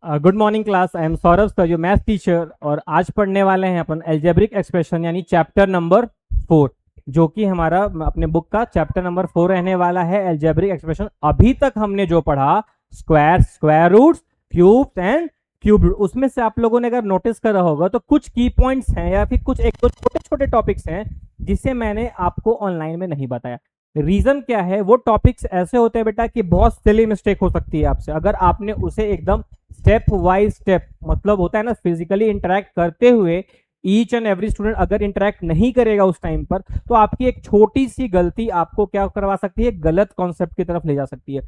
Good morning class. I am Saurabh sir, your math teacher. और आज पढ़ने वाले हैं अपन एल्जेब्रिक एक्सप्रेशन यानी चैप्टर नंबर 4, जो कि हमारा अपने बुक का चैप्टर नंबर 4 रहने वाला है। एल्जेब्रिक एक्सप्रेशन अभी तक हमने जो पढ़ा, square, square roots, cubes and cube root, उसमें से आप लोगों ने अगर नोटिस करा होगा तो कुछ की पॉइंट्स हैं या फिर कुछ एक दो छोटे छोटे टॉपिक्स हैं जिसे मैंने आपको ऑनलाइन में नहीं बताया। रीजन क्या है? वो टॉपिक्स ऐसे होते हैं बेटा कि बहुत सिली मिस्टेक हो सकती है आपसे अगर आपने उसे एकदम स्टेप वाइज स्टेप, मतलब होता है ना, फिजिकली इंटरेक्ट करते हुए ईच एंड एवरी स्टूडेंट अगर इंटरेक्ट नहीं करेगा उस टाइम पर, तो आपकी एक छोटी सी गलती आपको क्या करवा सकती है, गलत कॉन्सेप्ट की तरफ ले जा सकती है।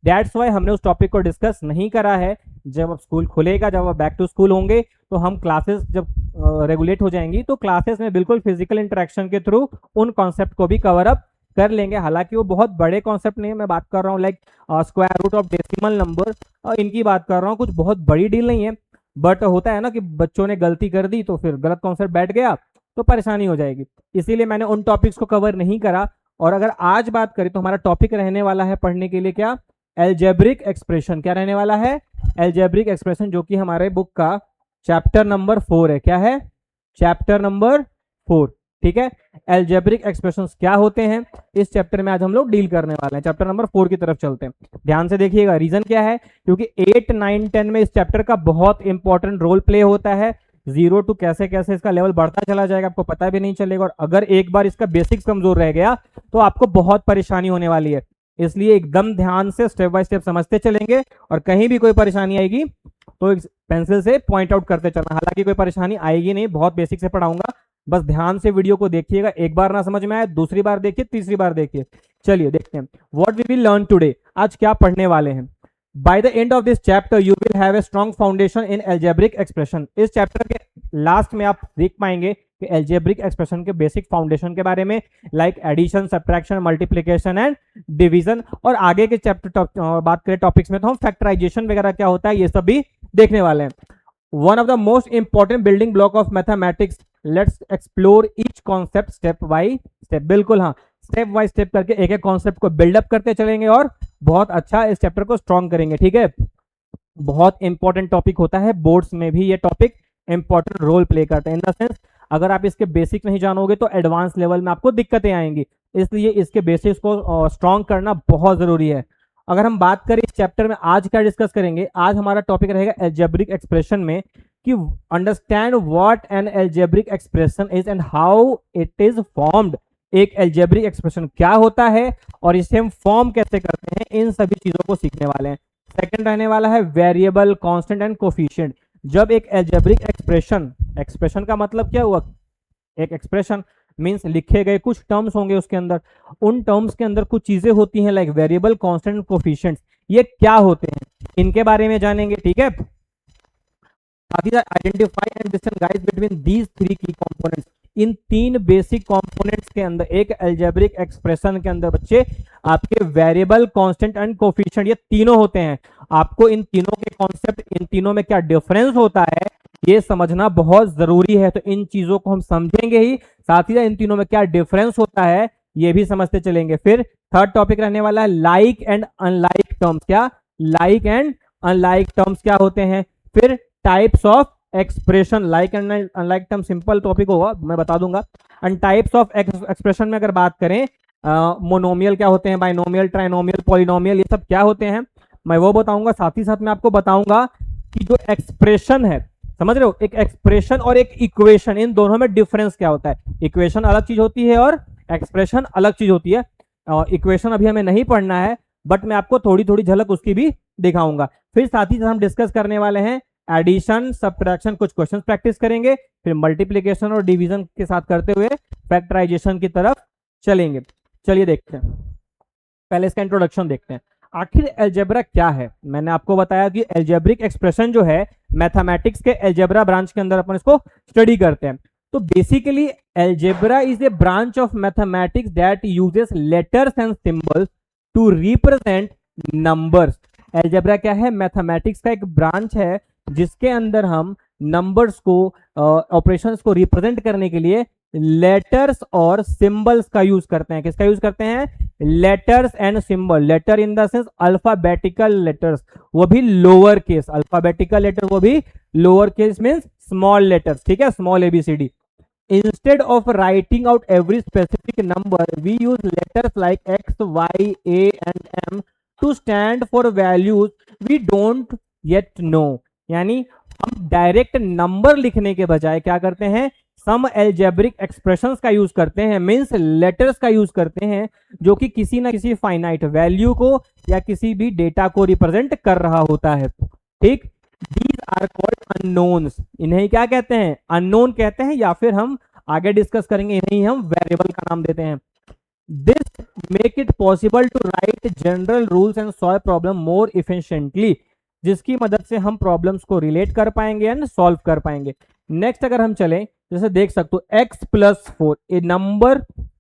दैट्स वाई हमने उस टॉपिक को डिस्कस नहीं करा है। जब अब स्कूल खुलेगा, जब अब बैक टू स्कूल होंगे, तो हम क्लासेस जब रेगुलेट हो जाएंगी तो क्लासेस में बिल्कुल फिजिकल इंटरेक्शन के थ्रू उन कॉन्सेप्ट को भी कवर अप कर लेंगे। हालांकि वो बहुत बड़े कॉन्सेप्ट नहीं है, मैं बात कर रहा हूँ like square root of decimal number, इनकी बात कर रहा हूँ। कुछ बहुत बड़ी डील नहीं है, बट होता है ना कि बच्चों ने गलती कर दी तो फिर गलत कॉन्सेप्ट बैठ गया तो परेशानी हो जाएगी, इसीलिए मैंने उन टॉपिक्स को कवर नहीं करा। और अगर आज बात करें तो हमारा टॉपिक रहने वाला है पढ़ने के लिए क्या, एल्जेब्रिक एक्सप्रेशन। क्या रहने वाला है? एल्जेब्रिक एक्सप्रेशन, जो कि हमारे बुक का चैप्टर नंबर 4 है। क्या है? Chapter number 4। ठीक है, एल्जेब्रिक एक्सप्रेशंस क्या होते हैं इस चैप्टर में आज हम लोग डील करने वाले हैं। चैप्टर नंबर 4 की तरफ चलते हैं, ध्यान से देखिएगा। रीजन क्या है? क्योंकि 8, 9, 10 में इस चैप्टर का बहुत इंपॉर्टेंट रोल प्ले होता है। 0 टू कैसे कैसे इसका लेवल बढ़ता चला जाएगा आपको पता भी नहीं चलेगा, और अगर एक बार इसका बेसिक्स कमजोर रह गया तो आपको बहुत परेशानी होने वाली है। इसलिए एकदम ध्यान से स्टेप बाय स्टेप समझते चलेंगे, और कहीं भी कोई परेशानी आएगी तो पेंसिल से पॉइंट आउट करते चलना। हालांकि कोई परेशानी आएगी नहीं, बहुत बेसिक से पढ़ाऊंगा, बस ध्यान से वीडियो को देखिएगा। एक बार ना समझ में आए, दूसरी बार देखिए, तीसरी बार देखिए। चलिए देखते हैं what we will learn today. आज क्या पढ़ने वाले हैं? By the end of this chapter you will have a strong foundation in algebraic expression. इस चैप्टर के लास्ट में आप देख पाएंगे कि एल्जेब्रिक एक्सप्रेशन के बेसिक फाउंडेशन के बारे में, like addition, subtraction, multiplication and division. और आगे के चैप्टर बात करें टॉपिक्स में तो हम फैक्टराइजेशन वगैरह क्या होता है ये सब भी देखने वाले हैं। One of the most important building block of mathematics, let's explore each concept step by step. बिल्कुल हाँ, स्टेप बाय स्टेप करके एक एक कॉन्सेप्ट को बिल्डअप करते चलेंगे और बहुत अच्छा इस चैप्टर को स्ट्रॉन्ग करेंगे। ठीक है, बहुत इंपॉर्टेंट टॉपिक होता है, बोर्ड्स में भी ये टॉपिक इंपॉर्टेंट रोल प्ले करते हैं। इन द सेंस अगर आप इसके बेसिक नहीं जानोगे तो एडवांस लेवल में आपको दिक्कतें आएंगी, इसलिए इसके बेसिक्स को स्ट्रॉन्ग करना बहुत जरूरी है। अगर हम बात करें इस चैप्टर में आज क्या डिस्कस करेंगे, आज हमारा टॉपिक रहेगा एल्जेब्रिक एक्सप्रेशन में, कि understand what an algebraic expression is and how it is formed. एक एल्जेब्रिक एक्सप्रेशन क्या होता है और इसे हम फॉर्म कैसे करते हैं, इन सभी चीजों को सीखने वाले हैं। सेकंड रहने वाला है वेरिएबल, कांस्टेंट एंड कोफिशिएंट। जब एक एल्जेब्रिक एक्सप्रेशन, एक्सप्रेशन का मतलब क्या हुआ, एक एक्सप्रेशन मींस लिखे गए कुछ टर्म्स होंगे उसके अंदर, उन टर्म्स के अंदर कुछ चीजें होती हैं लाइक वेरिएबल, कांस्टेंट, कोफिशिएंट्स। ये क्या होते हैं इनके बारे में जानेंगे। ठीक है, identify and distinguish between these three की कंपोनेंट्स। इन तीन बेसिक कंपोनेंट्स के अंदर एक एल्जेब्रिक एक्सप्रेशन के अंदर बच्चे आपके वेरिएबल, कांस्टेंट एंड कोफिशिएंट ये तीनों होते हैं। आपको इन तीनों के कॉन्सेप्ट, इन तीनों में क्या डिफरेंस होता है ये समझना बहुत जरूरी है। तो इन चीजों को हम समझेंगे ही, साथ ही इन तीनों में क्या डिफरेंस होता है ये भी समझते चलेंगे। फिर थर्ड टॉपिक रहने वाला है लाइक एंड अनलाइक टर्म्स। क्या लाइक एंड अनलाइक टर्म्स क्या होते हैं? फिर types of expression, like and unlike term simple topic होगा, मैं बता दूंगा। एंड टाइप्स ऑफ एक्सप्रेशन में अगर बात करें, मोनोमियल क्या होते हैं, बाइनोमियल, ट्राइनोमियल, पॉलिनोमियल, ये सब क्या होते हैं मैं वो बताऊंगा। साथ ही साथ मैं आपको बताऊंगा कि जो एक्सप्रेशन है, समझ रहे हो, एक एक्सप्रेशन और एक इक्वेशन, इन दोनों में डिफरेंस क्या होता है। इक्वेशन अलग चीज होती है और एक्सप्रेशन अलग चीज होती है। इक्वेशन अभी हमें नहीं पढ़ना है, बट मैं आपको थोड़ी थोड़ी झलक उसकी भी दिखाऊंगा। फिर साथ ही साथ हम डिस्कस करने वाले हैं एडिशन, सब्ट्रैक्शन, कुछ क्वेश्चन प्रैक्टिस करेंगे। फिर मल्टीप्लिकेशन और डिवीजन के साथ करते हुए फैक्टराइजेशन की तरफ चलेंगे। चलिए देखते हैं, पहले इसका इंट्रोडक्शन देखते हैं। आखिर एल्जेब्रा क्या है? मैंने आपको बताया कि एल्जेब्रिक एक्सप्रेशन जो है मैथमेटिक्स के एल्जेब्रा ब्रांच के अंदर अपन इसको स्टडी करते हैं। तो basically algebra is a branch of mathematics that uses letters and symbols to represent numbers. Algebra क्या है? मैथमेटिक्स का एक ब्रांच है जिसके अंदर हम नंबर्स को, ऑपरेशंस को रिप्रेजेंट करने के लिए लेटर्स और सिंबल्स का यूज करते हैं। किसका यूज करते हैं? Letters and symbol. Letter in the sense alphabetical letters, वो भी लोअर केस। अल्फाबेटिकल लेटर वो भी lower case means small letters, ठीक है, small A B C D. Instead of writing out every specific number, we use letters like X, Y, A and M to stand for values we don't yet know। यानी हम direct number लिखने के बजाय क्या करते हैं? सम एल्जेब्रिक एक्सप्रेशंस का यूज करते हैं, मीन्स लेटर्स का यूज करते हैं, जो कि किसी ना किसी फाइनाइट वैल्यू को या किसी भी डेटा को रिप्रेजेंट कर रहा होता है, ठीक। These are called unknowns। इन्हें क्या कहते हैं? अननोन कहते हैं, या फिर हम आगे डिस्कस करेंगे इन्हें हम वेरिएबल का नाम देते हैं। This make it possible to write general rules and solve problem more efficiently, जिसकी मदद से हम प्रॉब्लम्स को रिलेट कर पाएंगे एंड सॉल्व कर पाएंगे। नेक्स्ट अगर हम चलें, जैसे देख सकते हो x प्लस 4, ए नंबर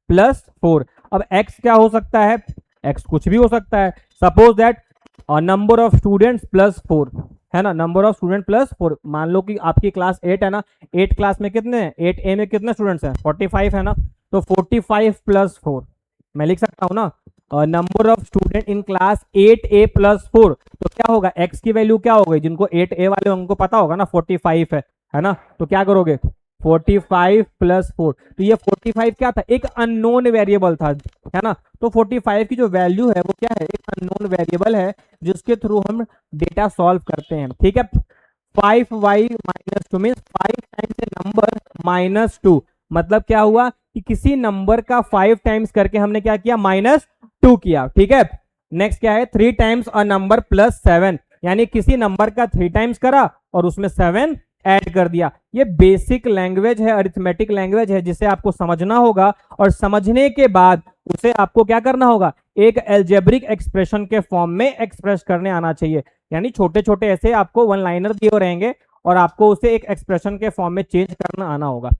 प्लस 4। अब x क्या हो सकता है? x कुछ भी हो सकता है। Suppose that number of students plus 4 है ना, नंबर ऑफ स्टूडेंट प्लस 4। मान लो कि आपकी क्लास 8 है ना, 8 क्लास में कितने हैं? 8A में कितने स्टूडेंट्स हैं? 45 है ना, तो 45 प्लस 4 मैं लिख सकता हूं ना। Number of student in class 8A plus 4, तो क्या होगा? x की वैल्यू क्या हो गई? जिनको 8A वाले उनको पता होगा ना 45 है ना, तो क्या करोगे? 45 प्लस 4। तो ये 45 क्या था? एक अननोन वेरिएबल था, है ना। तो 45 की जो वैल्यू है वो क्या है? एक अननोन वेरिएबल है जिसके थ्रू हम डेटा सॉल्व करते हैं, ठीक है। 5y माइनस 2 मीन्स 5 टाइम्स ए नंबर माइनस 2, मतलब क्या हुआ कि किसी नंबर का 5 टाइम्स करके हमने क्या किया? -2 किया, ठीक है। नेक्स्ट क्या है? 3 टाइम्स अ नंबर प्लस 7, यानी किसी नंबर का 3 टाइम्स करा और उसमें 7 ऐड कर दिया। ये बेसिक लैंग्वेज है, अरिथमेटिक लैंग्वेज है, जिसे आपको समझना होगा, और समझने के बाद उसे आपको क्या करना होगा? एक एल्जेब्रिक एक्सप्रेशन के फॉर्म में एक्सप्रेस करने आना चाहिए। यानी छोटे छोटे ऐसे आपको वन लाइनर दिए रहेंगे और आपको उसे एक एक्सप्रेशन के फॉर्म में चेंज करना आना होगा।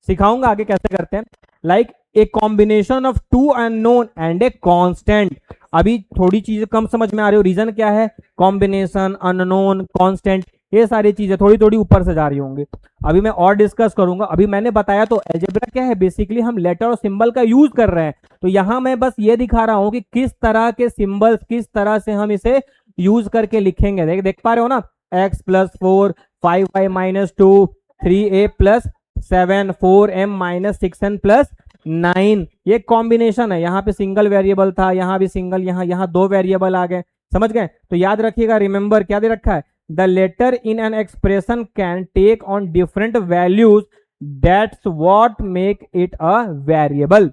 सिखाऊंगा आगे कैसे करते हैं। Like a combination of two unknown and a constant. अभी थोड़ी चीजें कम समझ में आ रही हो, रीजन क्या है? कॉम्बिनेशन, अननोन, कांस्टेंट, ये सारी चीजें थोड़ी थोड़ी ऊपर से जा रही होंगी। अभी मैं और डिस्कस करूंगा। अभी मैंने बताया तो अलजेब्रा क्या है, बेसिकली हम लेटर और सिंबल का यूज कर रहे हैं। तो यहां मैं बस ये दिखा रहा हूं कि किस तरह के सिंबल्स, किस तरह से हम इसे यूज करके लिखेंगे। देख पा रहे हो ना? x plus 4, 5y minus 2, 3a plus 7, 4m minus 6n plus 9। ये कॉम्बिनेशन है। यहाँ पे सिंगल वेरिएबल था, यहाँ भी सिंगल, यहाँ 2 वेरिएबल आ गए। समझ गए? तो याद रखिएगा, रिमेंबर क्या दे रखा है? The letter in an expression can take on different values. That's what make it a variable.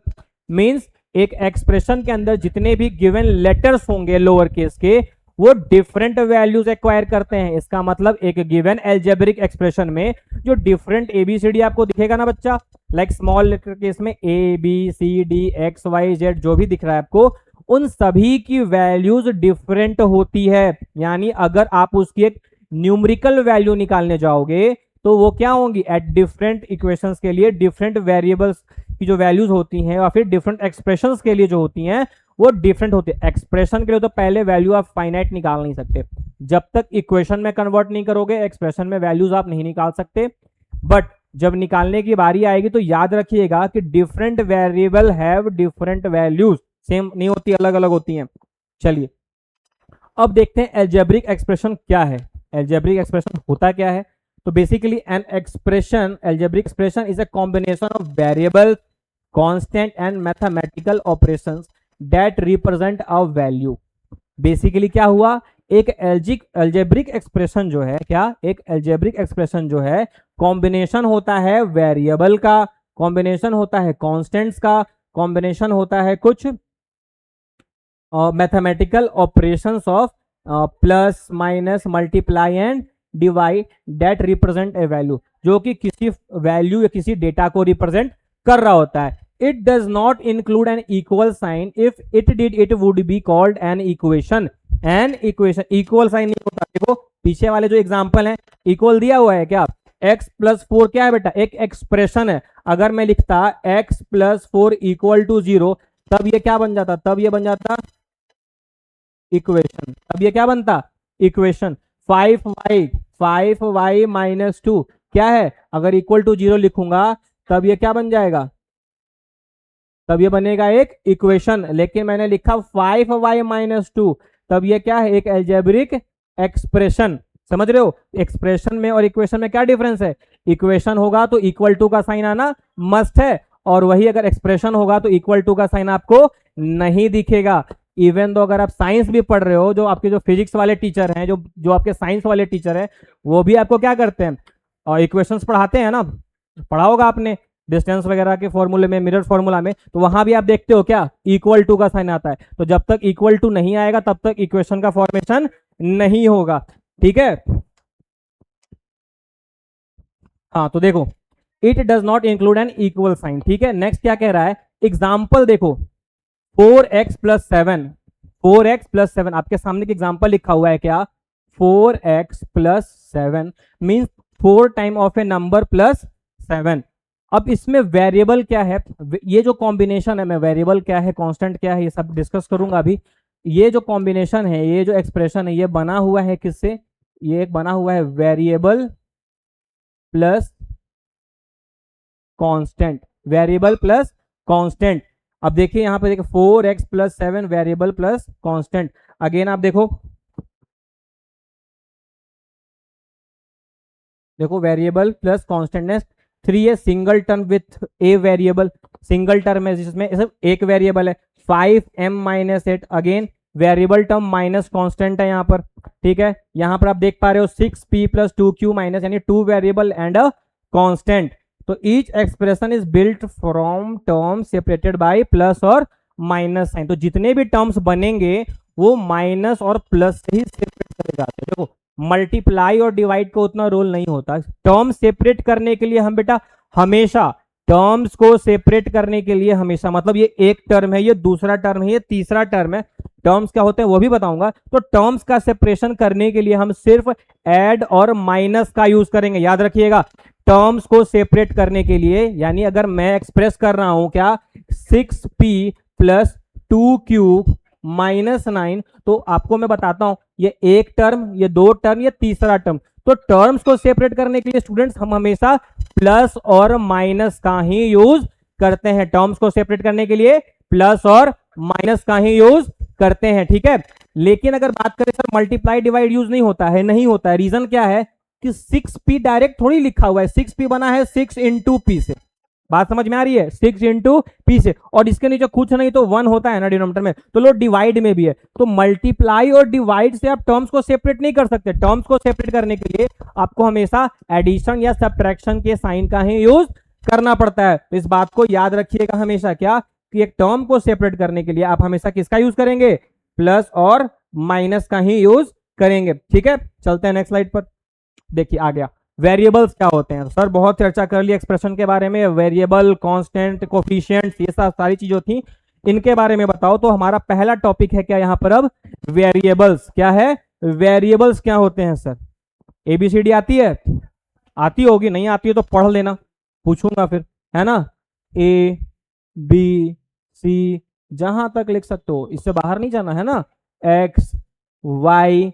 Means एक एक्सप्रेशन के अंदर जितने भी गिवन लेटर्स होंगे लोअर केस के, वो डिफरेंट वैल्यूज एक्वायर करते हैं। इसका मतलब एक गिवन एल्जेब्रिक एक्सप्रेशन में जो डिफरेंट एबीसीडी आपको दिखेगा ना बच्चा, लाइक स्मॉल लेटर केस में A B C D X Y Z जो भी दिख रहा है आपको, उन सभी की वैल्यूज डिफरेंट होती है। यानी अगर आप उसकी एक न्यूमेरिकल वैल्यू निकालने जाओगे तो वो क्या होंगी? एट डिफरेंट इक्वेशंस के लिए डिफरेंट वेरिएबल्स की जो वैल्यूज होती हैं, या फिर डिफरेंट एक्सप्रेशंस के लिए जो होती हैं वो डिफरेंट होती है। एक्सप्रेशन के लिए तो पहले वैल्यू आप फाइनाइट निकाल नहीं सकते, जब तक इक्वेशन में कन्वर्ट नहीं करोगे एक्सप्रेशन में वैल्यूज आप नहीं निकाल सकते। बट जब निकालने की बारी आएगी तो याद रखिएगा कि different variable have different values, same नहीं होती, अलग अलग होती हैं। चलिए अब देखते हैं अलजेब्रिक एक्सप्रेशन क्या है। अलजेब्रिक एक्सप्रेशन होता क्या है? तो basically an expression, algebraic expression is a combination of variable, constant and mathematical operations that represent a value. Basically क्या हुआ? एक अलजेब्रिक एक्सप्रेशन जो है, क्या एक अलजेब्रिक एक्सप्रेशन जो है कॉम्बिनेशन होता है वेरिएबल का, कॉम्बिनेशन होता है कांस्टेंट्स का, कॉम्बिनेशन होता है कुछ mathematical operations of plus minus multiply and divide that represent a value, जो कि किसी वैल्यू या किसी डेटा को रिप्रेजेंट कर रहा होता है। It does not include an equal sign, if it did it would be called an equation. An equation equal sign नहीं होता। देखो पीछे वाले जो एग्जांपल है, इक्वल दिया हुआ है क्या? x प्लस 4 क्या है बेटा? एक एक्सप्रेशन है। अगर मैं लिखता x प्लस 4 इक्वल टू 0, तब ये क्या बन जाता? तब ये बन जाता इक्वेशन। तब ये क्या बनता? इक्वेशन। 5y माइनस 2 क्या है? अगर इक्वल टू 0 लिखूंगा तब ये क्या बन जाएगा? तब ये बनेगा एक इक्वेशन। लेकिन मैंने लिखा 5y-2, तब ये क्या है, एक एल्जेब्रिक एक्सप्रेशन। समझ रहे हो, एक्सप्रेशन में और इक्वेशन में क्या डिफरेंस है? इक्वेशन होगा तो इक्वल टू का साइन आना मस्ट है, और वही अगर एक्सप्रेशन होगा तो इक्वल टू का साइन आपको नहीं दिखेगा। इवन तो अगर आप साइंस भी पढ़ रहे हो, जो आपके जो फिजिक्स वाले टीचर हैं, जो जो आपके साइंस वाले टीचर हैं, वो भी आपको क्या करते हैं, और इक्वेशंस पढ़ाते हैं ना, पढ़ा होगा आपने डिस्टेंस वगैरह के फॉर्मूले में, मिरर फॉर्मूला में, तो वहां भी आप देखते हो क्या, इक्वल टू का साइन आता है। तो जब तक इक्वल टू नहीं आएगा तब तक इक्वेशन का फॉर्मेशन नहीं होगा। ठीक है, हाँ तो देखो, it does not include an equal sign. ठीक है, नेक्स्ट क्या कह रहा है, एग्जाम्पल देखो, 4x+7, 4x+7 आपके सामने की एग्जाम्पल लिखा हुआ है क्या, 4x+7 means 4 time of A number plus 7। अब इसमें वेरिएबल क्या है, ये जो कॉम्बिनेशन है, मैं वेरिएबल क्या है, कांस्टेंट क्या है, ये सब डिस्कस करूंगा अभी। ये जो कॉम्बिनेशन है, ये जो एक्सप्रेशन है, ये बना हुआ है किससे, ये एक बना हुआ है variable plus constant, variable plus constant. अब देखिए यहां पे देखिए 4x+7 variable plus constant. Again आप देखो, देखो वेरिएबल प्लस कांस्टेंट, 3 है single term with a variable, single term है जिसमें सिर्फ एक वेरिएबल है। 5m-8 again variable term minus constant है यहाँ पर। ठीक है, यहाँ पर आप देख पा रहे हो 6p+2q माइनस, यानी 2 वेरिएबल एंड अ कांस्टेंट। तो each expression is built from term separated by plus और माइनस साइन। तो जितने भी टर्म्स बनेंगे वो माइनस और प्लस से ही सेपरेट करे जाते हैं। देखो मल्टीप्लाई और डिवाइड का उतना रोल नहीं होता। टर्म सेपरेट करने के लिए हम बेटा हमेशा, टर्म्स को सेपरेट करने के लिए हमेशा, मतलब ये एक टर्म है, ये दूसरा टर्म है, ये तीसरा टर्म है, टर्म्स क्या होते हैं वो भी बताऊंगा। तो टर्म्स का सेपरेशन करने के लिए हम सिर्फ ऐड और माइनस का यूज करेंगे, याद रखिएगा। टर्म्स को सेपरेट करने के लिए, यानी अगर मैं एक्सप्रेस कर रहा हूं क्या, 6p+2q -9, तो आपको मैं बताता हूं ये एक टर्म, ये दो टर्म, ये तीसरा टर्म। तो टर्म्स को सेपरेट करने के लिए स्टूडेंट्स हम हमेशा प्लस और माइनस का ही यूज करते हैं। टर्म्स को सेपरेट करने के लिए प्लस और माइनस का ही यूज करते हैं। ठीक है, लेकिन अगर बात करें सर मल्टीप्लाई डिवाइड यूज नहीं होता है, नहीं होता है। रीजन क्या है कि 6p डायरेक्ट थोड़ी लिखा हुआ है, 6p बना है 6 × p से। बात समझ में आ रही है, 6 × p से, और इसके नीचे कुछ नहीं तो 1 होता है ना डिनोमिनेटर में, तो लो डिवाइड में भी है। तो मल्टीप्लाई और डिवाइड से आप टर्म्स को सेपरेट नहीं कर सकते। टर्म्स को सेपरेट करने के लिए आपको हमेशा एडिशन या सब्ट्रैक्शन के साइन का ही यूज करना पड़ता है। तो इस बात को याद रखिएगा हमेशा, क्या कि एक टर्म को सेपरेट करने के लिए आप हमेशा किसका यूज करेंगे, प्लस और माइनस का ही यूज करेंगे। ठीक है, चलते हैं नेक्स्ट स्लाइड पर। देखिए आ गया, वेरिएबल्स क्या होते हैं। सर बहुत चर्चा कर ली एक्सप्रेशन के बारे में, वेरिएबल, कांस्टेंट, कोफिशिएंट्स, ये सब सारी चीजों थी, इनके बारे में बताओ। तो हमारा पहला टॉपिक है क्या यहाँ पर अब, वेरिएबल्स। क्या है, वेरिएबल्स क्या होते हैं सर? एबीसीडी आती है, आती होगी, नहीं आती है तो पढ़ लेना, पूछूंगा फिर, है ना। ए बी सी जहां तक लिख सकते हो, इससे बाहर नहीं जाना है ना। X Y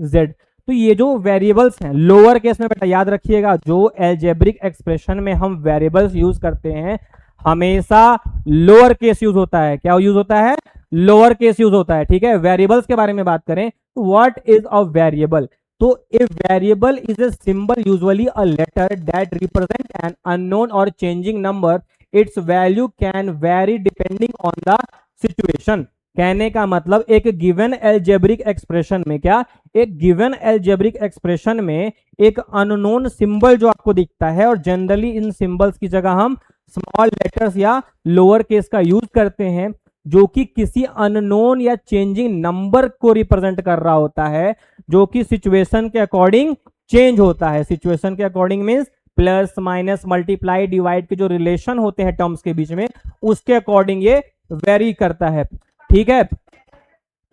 Z. तो ये जो वेरिएबल्स हैं लोअर केस में बेटा याद रखिएगा, जो एल्जेब्रिक एक्सप्रेशन में हम वेरिएबल्स यूज करते हैं हमेशा लोअर केस यूज होता है। क्या यूज होता है, लोअर केस यूज होता है। ठीक है, वेरिएबल्स के बारे में बात करें तो व्हाट इज अ वेरिएबल। तो a variable is a symbol, usually a letter that represent an unknown और changing number. Its value can vary depending on the situation. कहने का मतलब एक गिवन एल्जेब्रिक एक्सप्रेशन में, क्या, एक गिवन एल्जेब्रिक एक्सप्रेशन में एक अननोन सिंबल जो आपको दिखता है, और जनरली इन सिंबल्स की जगह हम स्मॉल लेटर्स या लोअर केस का यूज करते हैं, जो कि किसी अननोन या चेंजिंग नंबर को रिप्रेजेंट कर रहा होता है, जो कि सिचुएशन के अकॉर्डिंग चेंज होता है। सिचुएशन के according means plus minus multiply divide के जो रिलेशन होते हैं टर्म्स के बीच में, उसके अकॉर्डिंग ये वेरी करता है। ठीक है,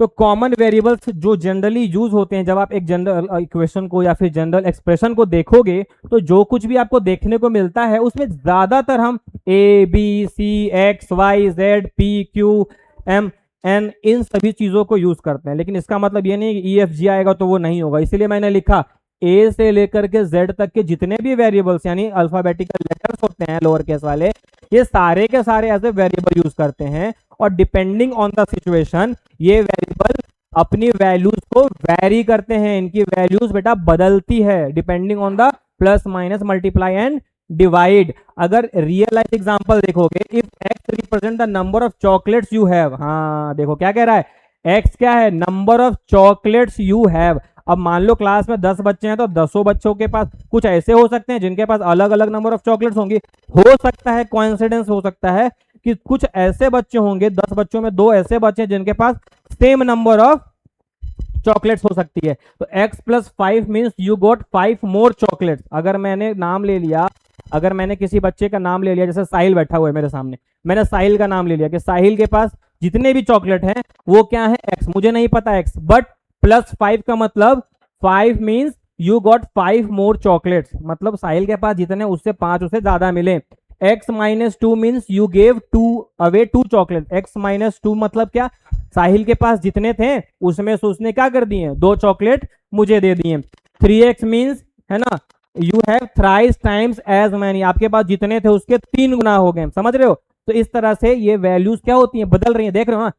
तो कॉमन वेरिएबल्स जो जनरली यूज होते हैं, जब आप एक जनरल इक्वेशन को या फिर जनरल एक्सप्रेशन को देखोगे तो जो कुछ भी आपको देखने को मिलता है उसमें ज्यादातर हम A B C X Y Z P Q M N इन सभी चीजों को यूज करते हैं। लेकिन इसका मतलब ये नहीं कि ई एफ जी आएगा तो वो नहीं होगा, इसीलिए मैंने लिखा ए से लेकर के जेड तक के जितने भी वेरिएबल्स यानी अल्फाबेटिकल लेटर्स होते हैं लोअर केस वाले, ये सारे के सारे एज ए वेरिएबल यूज करते हैं और डिपेंडिंग ऑन द सिचुएशन ये वेरिएबल अपनी वैल्यूज को वैरी करते हैं। इनकी वैल्यूज बेटा बदलती है depending on the plus minus multiply and divide. अगर रियल लाइफ एग्जांपल देखोगे, if x represent the number of chocolates you have, हाँ देखो क्या कह रहा है, एक्स क्या है, number of chocolates you have. अब मान लो क्लास में 10 बच्चे हैं तो 10 बच्चों के पास कुछ ऐसे हो सकते हैं जिनके पास अलग अलग नंबर ऑफ चॉकलेट्स होंगी। हो सकता है कोइंसिडेंस हो सकता है कि कुछ ऐसे बच्चे होंगे, 10 बच्चों में 2 ऐसे बच्चे जिनके पास सेम नंबर ऑफ चॉकलेट्स हो सकती है। तो x plus 5 means you got 5 more chocolates. अगर मैंने नाम ले लिया, अगर मैंने किसी बच्चे का नाम ले लिया, जैसे साहिल बैठा हुआ है मेरे सामने, मैंने साहिल का नाम ले लिया कि साहिल के पास जितने भी चॉकलेट हैं वो क्या है, x। मुझे नहीं पता x, बट प्लस 5 का मतलब 5 means you got 5 more chocolates, मतलब साहिल के पास जितने उससे 5 उसे ज्यादा मिले। x minus 2 means you gave 2 away 2 chocolate. x minus 2 मतलब क्या, साहिल के पास जितने थे उसमें से उसने क्या कर दिए, 2 चॉकलेट मुझे दे दिए। 3x मीन्स है ना, you have thrice times as many, आपके पास जितने थे उसके 3 गुना हो गए। समझ रहे हो? तो इस तरह से ये वैल्यूज क्या होती हैं, बदल रही हैं। देख रहे हो ना,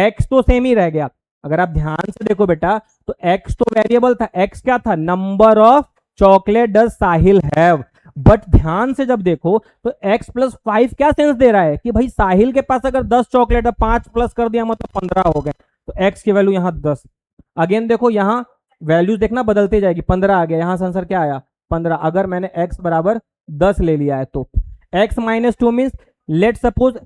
x तो सेम ही रह गया। अगर आप ध्यान से देखो बेटा तो x तो वेरिएबल था, x क्या था, number of chocolate does Sahil have. But ध्यान से जब देखो तो x प्लस 5 क्या सेंस दे रहा है कि भाई साहिल के पास अगर 10 चॉकलेट है, 5 प्लस कर दिया मतलब 15 हो गए, तो x की वैल्यू यहां 10। अगेन देखो यहां वैल्यूज देखना बदलती जाएगी, 15 आ गया, यहां से आंसर क्या आया 15। अगर मैंने x बराबर 10 ले लिया है तो x minus 2 means, let suppose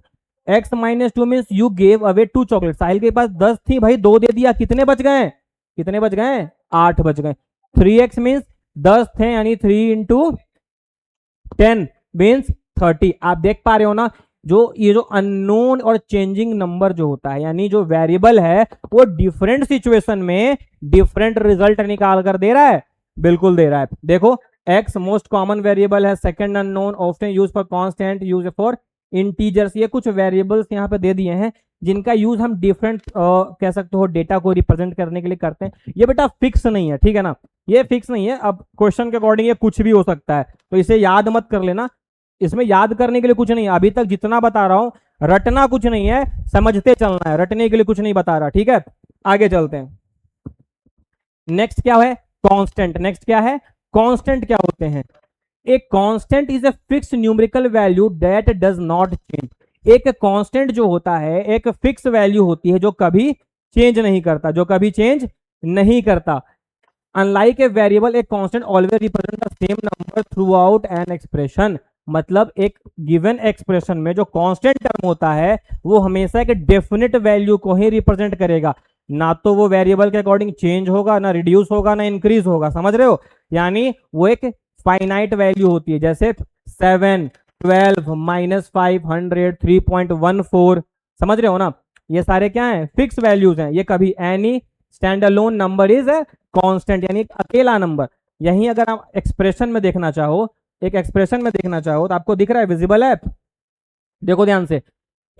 x minus 2 means you gave away 2 chocolate. Sahil के पास 10 थी भाई, 2 दे दिया, कितने बच गए, कितने बच गए, 8 बच गए। 3x मीन्स 10 थे यानी 3 इंटू 10 मीन्स 30। आप देख पा रहे हो ना, जो ये जो अननोन और चेंजिंग नंबर जो होता है, यानी जो वेरिएबल है वो डिफरेंट सिचुएशन में डिफरेंट रिजल्ट निकाल कर दे रहा है, बिल्कुल दे रहा है। देखो x मोस्ट कॉमन वेरिएबल है, second unknown, often use for constant, use for integers. ये कुछ वेरिएबल्स यहाँ पे दे दिए हैं जिनका यूज हम डिफरेंट कह सकते हो डेटा को रिप्रेजेंट करने के लिए करते हैं। ये बेटा फिक्स नहीं है, ठीक है ना, ये फिक्स नहीं है। अब क्वेश्चन के अकॉर्डिंग ये कुछ भी हो सकता है, तो इसे याद मत कर लेना, इसमें याद करने के लिए कुछ नहीं है। अभी तक जितना बता रहा हूं रटना कुछ नहीं है, समझते चलना है, रटने के लिए कुछ नहीं बता रहा, ठीक है। आगे चलते हैं। नेक्स्ट क्या है, कांस्टेंट। नेक्स्ट क्या है, कांस्टेंट क्या होते हैं। A constant is a fix numerical value that does not change. एक कांस्टेंट जो होता है एक फिक्स वैल्यू होती है जो कभी चेंज नहीं करता, जो कभी चेंज नहीं करता। Unlike a variable, a constant always represent the same number through out an expression. मतलब एक गिवन एक्सप्रेशन में जो कांस्टेंट टर्म होता है वो हमेशा एक डेफिनेट वैल्यू को ही रिप्रेजेंट करेगा, ना तो वो वेरिएबल के अकॉर्डिंग चेंज होगा, ना रिड्यूस होगा, ना इंक्रीज होगा। समझ रहे हो? यानी वो एक फाइनाइट वैल्यू होती है, जैसे 7, 12, -500, 3.14। समझ रहे हो ना, ये सारे क्या हैं, फिक्स वैल्यूज हैं। ये कभी any stand alone number is a constant, यानी एक अकेला नंबर। यहीं अगर आप एक्सप्रेशन में देखना चाहो, एक एक्सप्रेशन में देखना चाहो तो आपको दिख रहा है, विजिबल है, देखो ध्यान से,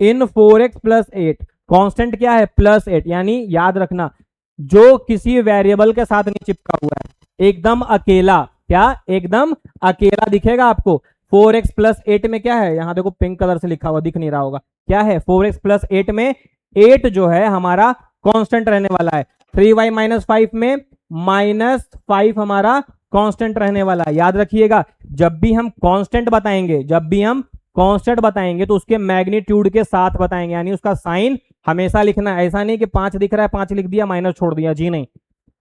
इन 4x प्लस 8 कांस्टेंट क्या है, +8। यानी याद रखना जो किसी वेरिएबल के साथ नहीं चिपका हुआ है, एकदम अकेला, क्या एकदम अकेला दिखेगा आपको। 4x प्लस 8 में क्या है, यहां देखो पिंक कलर से लिखा हुआ, दिख नहीं रहा होगा, क्या है 4x प्लस 8 में 8 जो है हमारा कांस्टेंट रहने वाला है। 3y माइनस 5 में -5 हमारा कांस्टेंट रहने वाला है। याद रखिएगा जब भी हम कांस्टेंट बताएंगे, जब भी हम कांस्टेंट बताएंगे तो उसके मैग्नीट्यूड के साथ बताएंगे, यानी उसका साइन हमेशा लिखना है। ऐसा नहीं कि 5 दिख रहा है 5 लिख दिया माइनस छोड़ दिया, जी नहीं।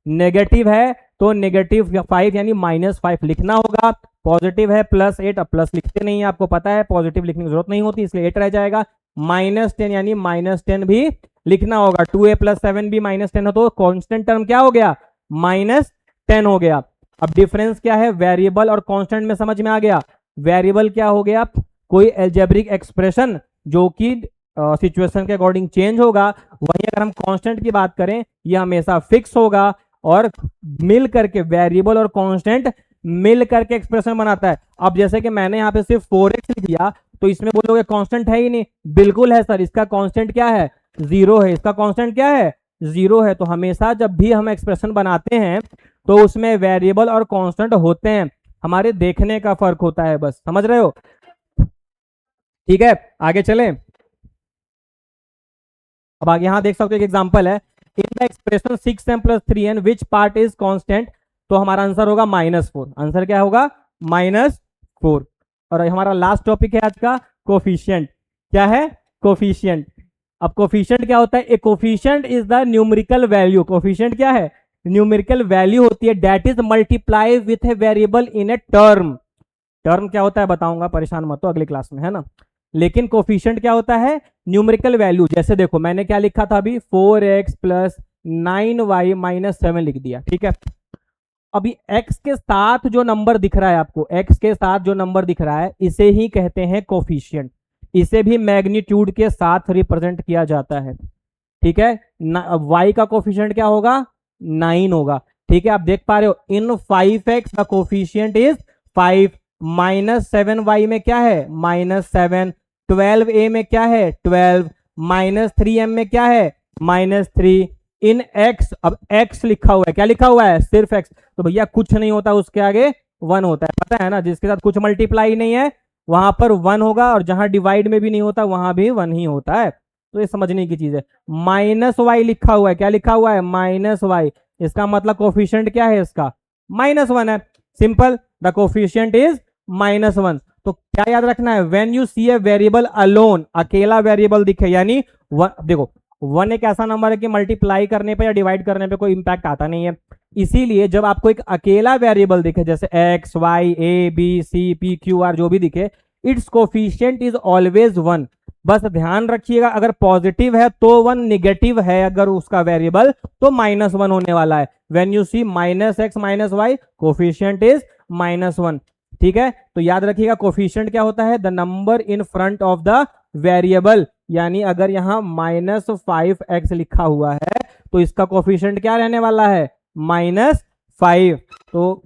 नेगेटिव है तो -5 यानी -5 लिखना होगा, पॉजिटिव है +8, अब प्लस लिखते नहीं है, आपको पता है पॉजिटिव लिखने की जरूरत नहीं होती, इसलिए 8 रह जाएगा। -10 यानी -10 भी लिखना होगा। 2a + 7 भी -10 हो तो कांस्टेंट टर्म क्या हो गया, -10 हो गया। अब डिफरेंस क्या है, वेरिएबल और कांस्टेंट में समझ में आ गया। वेरिएबल क्या हो गया, कोई अलजेब्रिक एक्सप्रेशन जो कि सिचुएशन के अकॉर्डिंग चेंज होगा। वहीं अगर हम कांस्टेंट की बात करें ये हमेशा फिक्स होगा और मिल करके वेरिएबल और कांस्टेंट मिल करके एक्सप्रेशन बनाता है। अब जैसे कि मैंने यहाँ पे सिर्फ 4x लिख दिया तो इसमें बोलोगे कांस्टेंट है ही नहीं, बिल्कुल है सर, इसका कांस्टेंट क्या है, 0 है। इसका कांस्टेंट क्या है, 0 है। तो हमेशा जब भी हम एक्सप्रेशन बनाते हैं तो उसमें वेरिएबल और कांस्टेंट होते हैं, हमारे देखने का फर्क होता है, बस समझ रहे हो। ठीक है, आगे चलें। अब आगे यहां देख सकते हो एक एग्जांपल है, in the expression 6m + 3n which part is constant, तो हमारा आंसर होगा -4। आंसर क्या होगा? -4। और हमारा लास्ट टॉपिक है आज का, कोफिशिएंट। क्या है? कोफिशिएंट। अब कोफिशिएंट क्या होता है? A coefficient is the numerical value. Coefficient क्या है? न्यूमेरिकल वैल्यू होती है that is multiply with a variable in a term. Term क्या होता है बताऊंगा, परेशान मत हो, अगली क्लास में, है ना। लेकिन कोफिशिएंट क्या होता है? Numerical value. जैसे देखो मैंने क्या लिखा था अभी, 4x + 9y - 7 लिख दिया, ठीक है। अभी x के साथ जो नंबर दिख रहा है आपको, x के साथ जो नंबर दिख रहा है, इसे ही कहते हैं कोफिशिएंट। इसे भी मैग्नीट्यूड के साथ रिप्रेजेंट किया जाता है, ठीक है। y का कोफिशिएंट क्या होगा? 9 होगा, ठीक है। आप देख पा रहे हो, इन 5x the coefficient is 5, -7y में क्या है? -7, 12a में क्या है? 12, -3m में क्या है? -3, इन x, अब x लिखा हुआ है, क्या लिखा हुआ है? सिर्फ x, तो भैया कुछ नहीं होता उसके आगे 1 होता है, पता है ना। जिसके साथ कुछ मल्टीप्लाई नहीं है वहां पर 1 होगा, और जहां डिवाइड में भी नहीं होता वहां भी 1 ही होता है। तो ये समझने की चीज है। -y लिखा हुआ है, क्या लिखा हुआ है? -y, इसका मतलब कोफिशिएंट क्या है इसका? -1 है। Simple, the coefficient is -1। तो क्या याद रखना है? When you see a variable alone, अकेला वेरिएबल दिखे, यानी देखो 1 एक ऐसा नंबर है कि मल्टीप्लाई करने पे या डिवाइड करने पे कोई इंपैक्ट आता नहीं है। इसीलिए जब आपको एक अकेला वेरिएबल दिखे, जैसे x, y, a, b, c, p, q, r जो भी दिखे, इट्स कोफिशिएंट इज ऑलवेज 1। बस ध्यान रखिएगा, अगर पॉजिटिव है तो 1, निगेटिव है अगर उसका वेरिएबल तो -1 होने वाला है। When you see -x - y, coefficient is -1, ठीक है। तो याद रखिएगा कोफिशिएंट क्या होता है? The number in front of the variable, यानी अगर यहां -5x लिखा हुआ है तो इसका कोफिशिएंट क्या रहने वाला है? -5। तो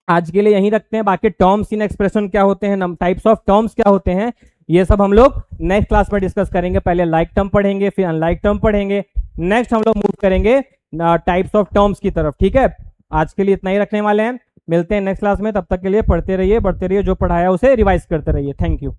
आज के लिए यहीं रखते हैं। बाकी टर्म्स इन एक्सप्रेशन क्या होते हैं, टाइप्स ऑफ टर्म्स क्या होते हैं, ये सब हम लोग नेक्स्ट क्लास में डिस्कस करेंगे। पहले लाइक टर्म पढ़ेंगे, फिर अनलाइक टर्म पढ़ेंगे, नेक्स्ट हम लोग मूव करेंगे टाइप्स ऑफ टर्म्स की तरफ, ठीक है। आज के लिए इतना ही रखने वाले हैं, मिलते हैं नेक्स्ट क्लास में। तब तक के लिए पढ़ते रहिए, बढ़ते रहिए, जो पढ़ाया उसे रिवाइज करते रहिए। Thank you.